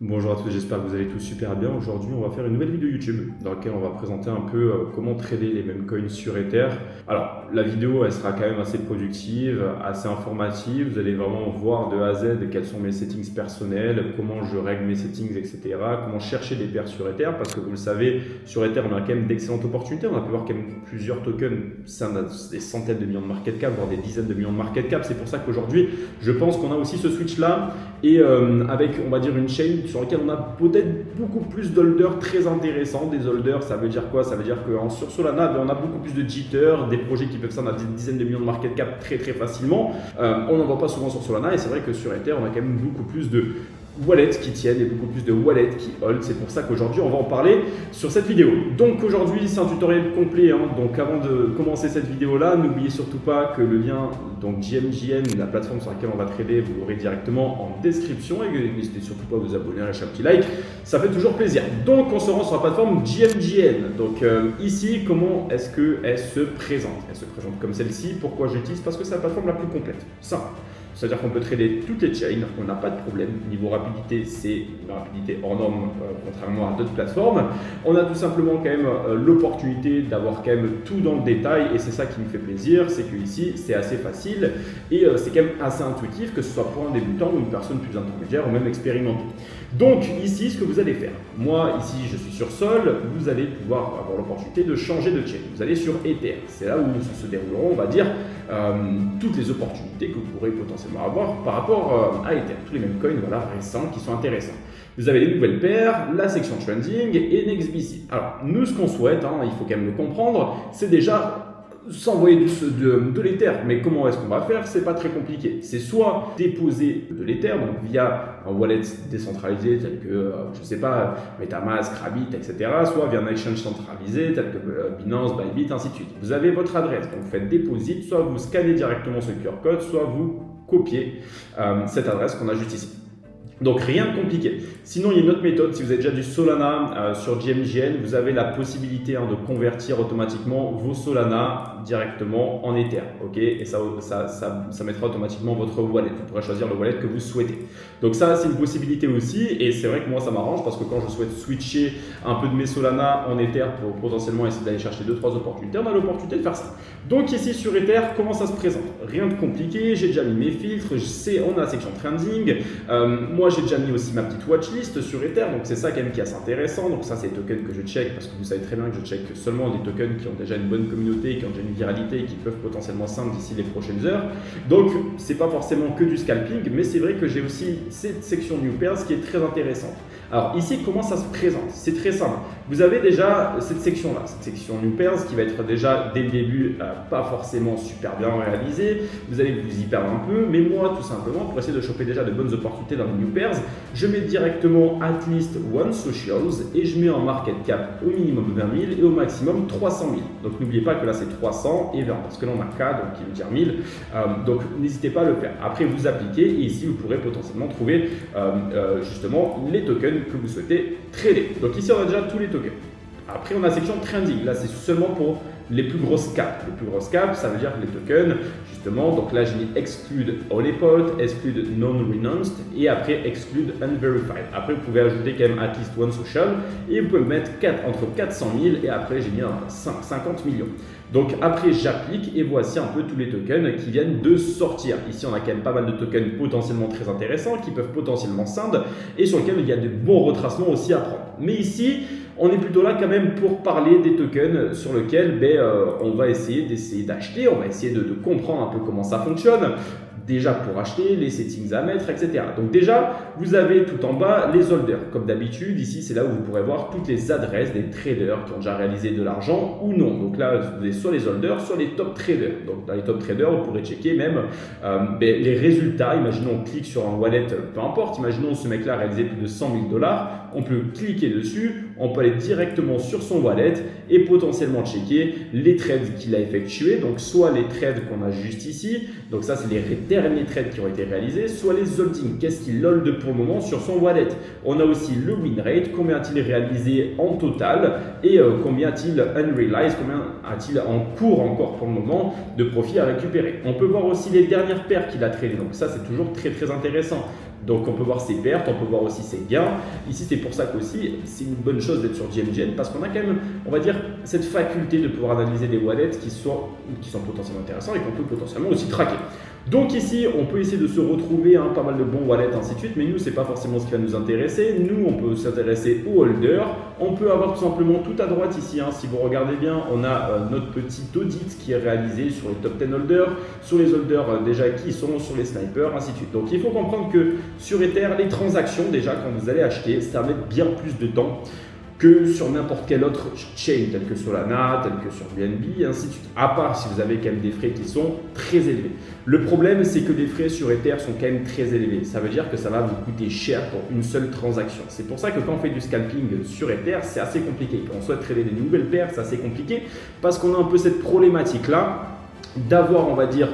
Bonjour à tous, j'espère que vous allez tous super bien. Aujourd'hui, on va faire une nouvelle vidéo YouTube dans laquelle on va présenter un peu comment trader les mêmes coins sur Ether. Alors, la vidéo, elle sera quand même assez productive, assez informative. Vous allez vraiment voir de A à Z quels sont mes settings personnels, comment je règle mes settings, etc. Comment chercher des paires sur Ether, parce que vous le savez, sur Ether, on a quand même d'excellentes opportunités. On a pu voir quand même plusieurs tokens, ça a des centaines de millions de market cap, voire des dizaines de millions de market cap. C'est pour ça qu'aujourd'hui, je pense qu'on a aussi ce switch-là et avec, on va dire, une chain sur lequel on a peut-être beaucoup plus d'holders très intéressants. Des holders, ça veut dire quoi? Ça veut dire que sur Solana, on a beaucoup plus de jitters, des projets qui peuvent ça, on a des dizaines de millions de market cap très facilement. On n'en voit pas souvent sur Solana et c'est vrai que sur Ether, on a quand même beaucoup plus de wallets qui tiennent et beaucoup plus de wallets qui hold. C'est pour ça qu'aujourd'hui on va en parler sur cette vidéo. Donc aujourd'hui c'est un tutoriel complet, donc avant de commencer cette vidéo là, n'oubliez surtout pas que le lien donc GMJN, la plateforme sur laquelle on va trader, vous l'aurez directement en description et n'hésitez surtout pas à vous abonner, à lâcher un petit like, ça fait toujours plaisir. Donc on se rend sur la plateforme GMJN. Donc ici, comment est-ce qu'elle se présente? Elle se présente comme celle-ci. Pourquoi je l'utilise? Parce que c'est la plateforme la plus complète. Simple. C'est-à-dire qu'on peut trader toutes les chains, on n'a pas de problème. Niveau rapidité, c'est une rapidité hors norme, contrairement à d'autres plateformes. On a tout simplement quand même l'opportunité d'avoir quand même tout dans le détail et c'est ça qui me fait plaisir, c'est que ici c'est assez facile et c'est quand même assez intuitif, que ce soit pour un débutant ou une personne plus intermédiaire ou même expérimentée. Donc ici, ce que vous allez faire, moi ici je suis sur Sol, vous allez pouvoir avoir l'opportunité de changer de chain. Vous allez sur Ether, c'est là où se dérouleront, on va dire, toutes les opportunités que vous pourrez potentiellement avoir par rapport à Ether. Tous les mêmes coins récents qui sont intéressants. Vous avez les nouvelles paires, la section trending et NextBC. Alors nous, ce qu'on souhaite, il faut quand même le comprendre, c'est déjà s'envoyer de l'Ether. Mais comment est-ce qu'on va faire? C'est pas très compliqué. C'est soit déposer de l'Ether, donc via un wallet décentralisé tel que, je sais pas, MetaMask, Rabbit, etc. Soit via un exchange centralisé tel que Binance, Bybit, ainsi de suite. Vous avez votre adresse, donc vous faites deposit, soit vous scannez directement ce QR code, soit vous copiez cette adresse qu'on a juste ici. Donc rien de compliqué. Sinon, il y a une autre méthode. Si vous avez déjà du Solana sur GMJN, vous avez la possibilité de convertir automatiquement vos Solana directement en Ether. Et ça mettra automatiquement votre wallet. Vous pourrez choisir le wallet que vous souhaitez. Donc ça, c'est une possibilité aussi. Et c'est vrai que moi, ça m'arrange parce que quand je souhaite switcher un peu de mes Solana en Ether pour potentiellement essayer d'aller chercher 2-3 opportunités, on a l'opportunité de faire ça. Donc ici sur Ether, comment ça se présente? Rien de compliqué. J'ai déjà mis mes filtres. On a la section trending. Moi, j'ai déjà mis aussi ma petite watchlist sur Ether, donc c'est ça quand même qui est assez intéressant. Donc ça, c'est les tokens que je check parce que vous savez très bien que je check seulement les tokens qui ont déjà une bonne communauté, qui ont déjà une viralité et qui peuvent potentiellement scindre d'ici les prochaines heures. Donc c'est pas forcément que du scalping, mais c'est vrai que j'ai aussi cette section New Pairs qui est très intéressante. Alors ici, comment ça se présente? C'est très simple. Vous avez déjà cette section-là, cette section New Pairs qui va être déjà dès le début pas forcément super bien réalisée. Vous allez vous y perdre un peu, mais moi tout simplement pour essayer de choper déjà de bonnes opportunités dans les New Pairs, je mets directement at least one socials et je mets en market cap au minimum 20 000 et au maximum 300 000. Donc n'oubliez pas que là c'est 300 et 20 parce que là on a K donc qui veut dire 1000. Donc n'hésitez pas à le faire. Après vous appliquez et ici vous pourrez potentiellement trouver justement les tokens que vous souhaitez trader. Donc ici on a déjà tous les tokens. Après on a la section trending. Là c'est seulement pour les plus grosses caps. Les plus grosses caps, ça veut dire que les tokens, justement, donc là j'ai mis exclude all report, exclude non-renounced et après exclude unverified. Après vous pouvez ajouter quand même at least one social et vous pouvez mettre entre 400 000 et après j'ai mis 50 millions. Donc après j'applique et voici un peu tous les tokens qui viennent de sortir. Ici on a quand même pas mal de tokens potentiellement très intéressants qui peuvent potentiellement scindre et sur lesquels il y a de bons retracements aussi à prendre. Mais ici, on est plutôt là quand même pour parler des tokens sur lesquels on va essayer d'acheter, on va essayer de comprendre un peu comment ça fonctionne. Déjà pour acheter, les settings à mettre, etc. Donc déjà, vous avez tout en bas les holders. Comme d'habitude, ici, c'est là où vous pourrez voir toutes les adresses des traders qui ont déjà réalisé de l'argent ou non. Donc là, vous avez soit les holders, soit les top traders. Donc dans les top traders, vous pourrez checker même les résultats. Imaginons, on clique sur un wallet, peu importe. Imaginons ce mec-là a réalisé plus de 100 000 $. On peut cliquer dessus, on peut aller directement sur son wallet et potentiellement checker les trades qu'il a effectués. Donc soit les trades qu'on a juste ici. Donc ça, c'est les derniers trades qui ont été réalisés, soit les holdings, qu'est-ce qu'il hold pour le moment sur son wallet. On a aussi le win rate, combien a-t-il réalisé en total et combien a-t-il unrealized, combien a-t-il en cours encore pour le moment de profit à récupérer. On peut voir aussi les dernières paires qu'il a tradées, donc ça c'est toujours très très intéressant. Donc on peut voir ses pertes, on peut voir aussi ses gains. Ici c'est pour ça qu'aussi c'est une bonne chose d'être sur GMGN parce qu'on a quand même, on va dire, cette faculté de pouvoir analyser des wallets qui sont potentiellement intéressants et qu'on peut potentiellement aussi traquer. Donc ici on peut essayer de se retrouver pas mal de bons wallets ainsi de suite, mais nous c'est pas forcément ce qui va nous intéresser. Nous on peut s'intéresser aux holders. On peut avoir tout simplement tout à droite ici, si vous regardez bien, on a notre petit audit qui est réalisé sur les top 10 holders, sur les holders déjà qui sont, sur les snipers, ainsi de suite. Donc il faut comprendre que sur Ether, les transactions, déjà quand vous allez acheter, ça va mettre bien plus de temps que sur n'importe quelle autre chain, telle que Solana, telle que sur BNB, et ainsi de suite. À part si vous avez quand même des frais qui sont très élevés. Le problème, c'est que les frais sur Ether sont quand même très élevés. Ça veut dire que ça va vous coûter cher pour une seule transaction. C'est pour ça que quand on fait du scalping sur Ether, c'est assez compliqué. Quand on souhaite trader des nouvelles paires, c'est assez compliqué parce qu'on a un peu cette problématique-là d'avoir, on va dire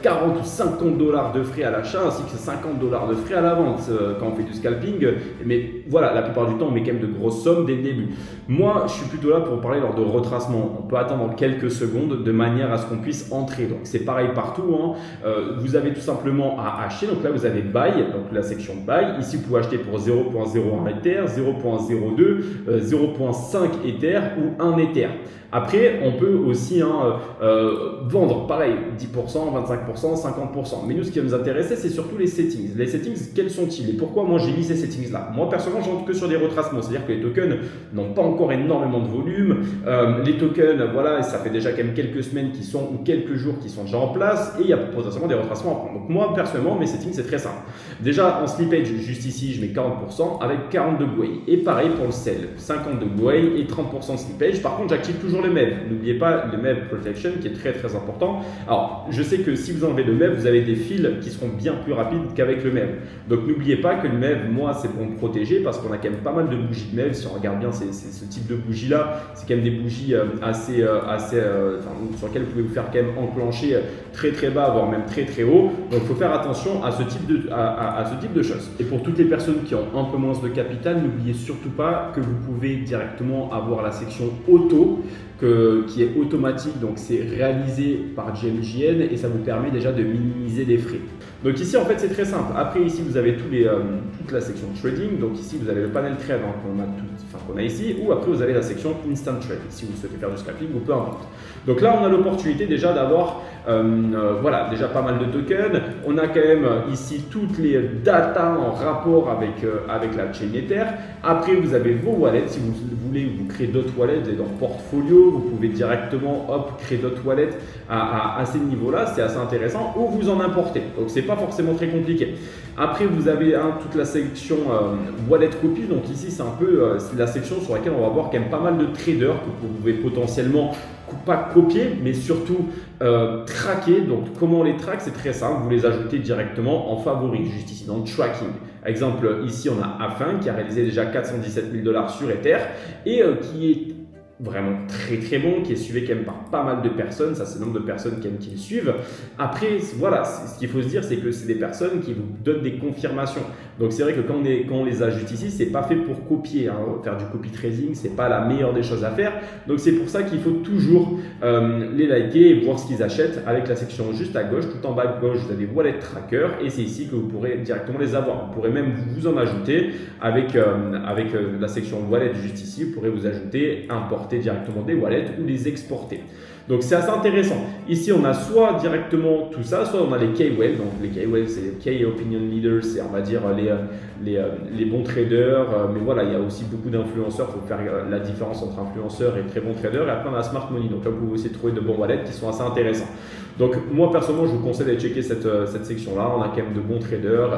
40 ou 50 $ de frais à l'achat ainsi que 50 $ de frais à la vente quand on fait du scalping. Mais voilà, la plupart du temps, on met quand même de grosses sommes dès le début. Moi, je suis plutôt là pour parler lors de retracement. On peut attendre quelques secondes de manière à ce qu'on puisse entrer. Donc, c'est pareil partout. Vous avez tout simplement à acheter. Donc là, vous avez Buy, donc la section Buy. Ici, vous pouvez acheter pour 0.01 Ether, 0.02, 0.5 Ether ou 1 Ether. Après, on peut aussi vendre, pareil, 10%, 25%, 50%. Mais nous, ce qui va nous intéresser, c'est surtout les settings. Les settings, quels sont-ils et pourquoi moi j'ai mis ces settings-là? Moi, personnellement, je rentre que sur des retracements. C'est-à-dire que les tokens n'ont pas encore énormément de volume. Les tokens, voilà, ça fait déjà quand même quelques semaines ou quelques jours qui sont déjà en place et il y a potentiellement des retracements à prendre. Donc moi, personnellement, mes settings, c'est très simple. Déjà, en slippage, juste ici, je mets 40% avec 40 de GUI. Et pareil pour le sell, 50 de GUI et 30% de slippage. Par contre, j'active toujours le MEV. N'oubliez pas le MEV Protection qui est très très important. Alors, je sais que si vous enlevez le MEV, vous avez des fils qui seront bien plus rapides qu'avec le MEV. Donc, n'oubliez pas que le MEV, moi, c'est pour me protéger parce qu'on a quand même pas mal de bougies de MEV. Si on regarde bien ce type de bougies-là, c'est quand même des bougies sur lesquelles vous pouvez vous faire quand même enclencher très très bas, voire même très très haut. Donc, il faut faire attention à ce type de choses. Et pour toutes les personnes qui ont un peu moins de capital, n'oubliez surtout pas que vous pouvez directement avoir la section auto qui est automatique, donc c'est réalisé par GMGN et ça vous permet déjà de minimiser les frais. Donc ici en fait c'est très simple. Après ici vous avez toute la section trading, donc ici vous avez le panel trade qu'on a ici, ou après vous avez la section instant trade si vous souhaitez faire du scalping ou peu importe. Donc là on a l'opportunité déjà d'avoir déjà pas mal de tokens. On a quand même ici toutes les datas en rapport avec la chain Ether. Après vous avez vos wallets, si vous voulez vous créer d'autres wallets, vous êtes dans portfolio, vous pouvez directement créer d'autres wallets à ces niveaux-là, c'est assez intéressant, ou vous en importez. Donc c'est pas forcément très compliqué. Après vous avez toute la section wallet copy, donc ici c'est un peu la section sur laquelle on va voir quand même pas mal de traders que vous pouvez potentiellement pas copier, mais surtout traquer. Donc comment on les traque, c'est très simple, vous les ajoutez directement en favoris, juste ici dans le tracking. Exemple, ici on a Afin qui a réalisé déjà 417 000 $ sur Ether et qui est vraiment très très bon, qui est suivi quand même par pas mal de personnes. Ça c'est le nombre de personnes qui le suivent. Après voilà, ce qu'il faut se dire, c'est que c'est des personnes qui vous donnent des confirmations. Donc c'est vrai que quand on les ajoute ici, c'est pas fait pour copier, faire du copy trading, c'est pas la meilleure des choses à faire. Donc c'est pour ça qu'il faut toujours les liker et voir ce qu'ils achètent avec la section juste à gauche. Tout en bas à gauche vous avez Wallet Tracker et c'est ici que vous pourrez directement les avoir. Vous pourrez même vous en ajouter avec la section Wallet juste ici. Vous pourrez vous ajouter, importer directement des wallets ou les exporter. Donc c'est assez intéressant. Ici on a soit directement tout ça, soit on a les K-Wave. Donc les K-Wave c'est les Key Opinion Leaders, c'est on va dire les bons traders. Mais voilà, il y a aussi beaucoup d'influenceurs. Il faut faire la différence entre influenceurs et très bons traders. Et après on a Smart Money. Donc là vous pouvez aussi trouver de bons wallets qui sont assez intéressants. Donc moi personnellement je vous conseille d'aller checker cette section là. On a quand même de bons traders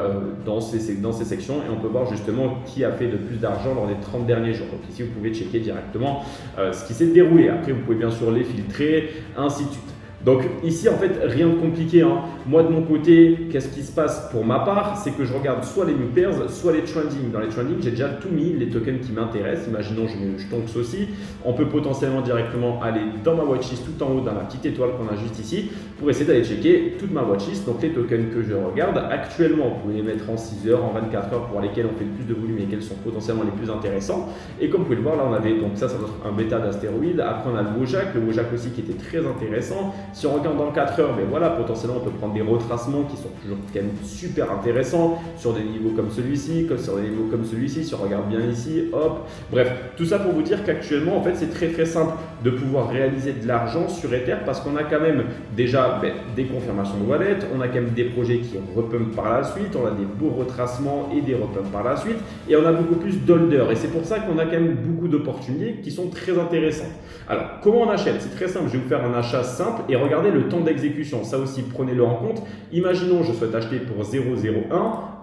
dans ces sections et on peut voir justement qui a fait le plus d'argent dans les 30 derniers jours. Donc ici vous pouvez checker directement ce qui s'est déroulé. Après vous pouvez bien sûr les filtrer, ainsi de suite. Donc ici en fait rien de compliqué, hein. Moi de mon côté, qu'est-ce qui se passe pour ma part, c'est que je regarde soit les new pairs, soit les trending. Dans les trending, j'ai déjà tout mis, les tokens qui m'intéressent. Imaginons je mets le Stonks aussi. On peut potentiellement directement aller dans ma watchlist tout en haut, dans la petite étoile qu'on a juste ici, pour essayer d'aller checker toute ma watchlist, donc les tokens que je regarde. Actuellement, vous pouvez les mettre en 6 heures, en 24 heures pour lesquels on fait le plus de volume et lesquels sont potentiellement les plus intéressants. Et comme vous pouvez le voir, là on avait, donc ça doit être un bêta d'astéroïde. Après on a le Wojak aussi qui était très intéressant. Si on regarde dans 4 heures, mais voilà, potentiellement on peut prendre des retracements qui sont toujours quand même super intéressants sur des niveaux comme celui-ci, sur des niveaux comme celui-ci, si on regarde bien ici, hop. Bref, tout ça pour vous dire qu'actuellement en fait c'est très très simple de pouvoir réaliser de l'argent sur Ether parce qu'on a quand même déjà des confirmations de wallet, on a quand même des projets qui repump par la suite, on a des beaux retracements et des repumps par la suite et on a beaucoup plus d'holders et c'est pour ça qu'on a quand même beaucoup d'opportunités qui sont très intéressantes. Alors comment on achète? C'est très simple, je vais vous faire un achat simple et regardez le temps d'exécution, ça aussi prenez-le en compte. Imaginons je souhaite acheter pour 0,01,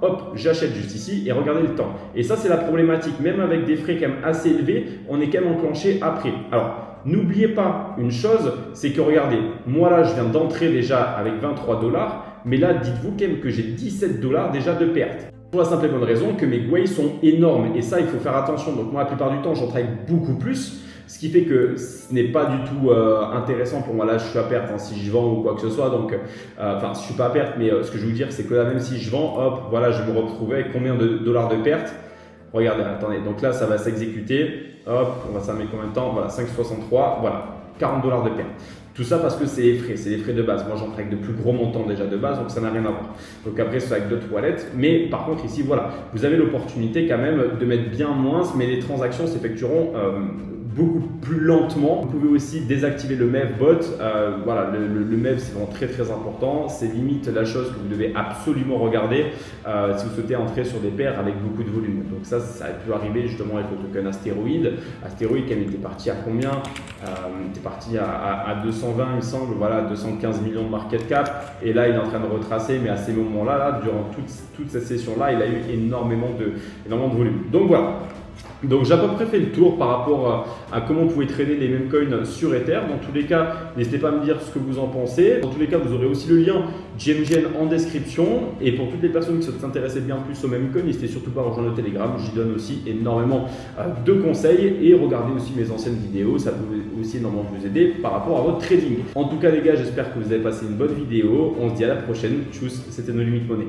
hop, j'achète juste ici et regardez le temps. Et ça c'est la problématique, même avec des frais quand même assez élevés, on est quand même enclenché après. Alors n'oubliez pas une chose, c'est que regardez, moi là je viens d'entrer déjà avec 23 $, mais là dites-vous quand même que j'ai 17 $ déjà de perte. Pour la simple et bonne raison que mes GWAI sont énormes et ça il faut faire attention. Donc moi la plupart du temps j'en travaille beaucoup plus. Ce qui fait que ce n'est pas du tout intéressant pour moi. Là, je suis à perte hein, si je vends ou quoi que ce soit. Donc, enfin, je ne suis pas à perte, mais ce que je veux vous dire, c'est que là, même si je vends, hop, voilà, je vais me retrouver avec combien de dollars de perte. Regardez, attendez, donc là, ça va s'exécuter. Hop, ça met combien de temps? Voilà, 5,63, voilà, 40 $ de perte. Tout ça parce que c'est les frais de base. Moi, j'en prends avec de plus gros montants déjà de base, donc ça n'a rien à voir. Donc après, c'est avec d'autres wallets. Mais par contre, ici, voilà, vous avez l'opportunité quand même de mettre bien moins, mais les transactions s'effectueront beaucoup plus lentement. Vous pouvez aussi désactiver le MEV bot. Voilà, le MEV c'est vraiment très très important. C'est limite la chose que vous devez absolument regarder si vous souhaitez entrer sur des paires avec beaucoup de volume. Donc ça peut arriver justement avec le token Astéroïde. Astéroïde, quand même, était parti à combien? Il était parti à 220, il me semble, voilà, 215 millions de market cap. Et là, il est en train de retracer, mais à ces moments-là, durant toute cette session-là, il a eu énormément de volume. Donc voilà. Donc j'ai à peu près fait le tour par rapport à comment vous pouvez trader les mêmes coins sur Ether. Dans tous les cas, n'hésitez pas à me dire ce que vous en pensez. Dans tous les cas, vous aurez aussi le lien GMGN en description. Et pour toutes les personnes qui s'intéressaient bien plus aux mêmes coins, n'hésitez surtout pas à rejoindre le Telegram. J'y donne aussi énormément de conseils. Et regardez aussi mes anciennes vidéos. Ça peut aussi énormément vous aider par rapport à votre trading. En tout cas les gars, j'espère que vous avez passé une bonne vidéo. On se dit à la prochaine. Tchuss, c'était No Limit Money.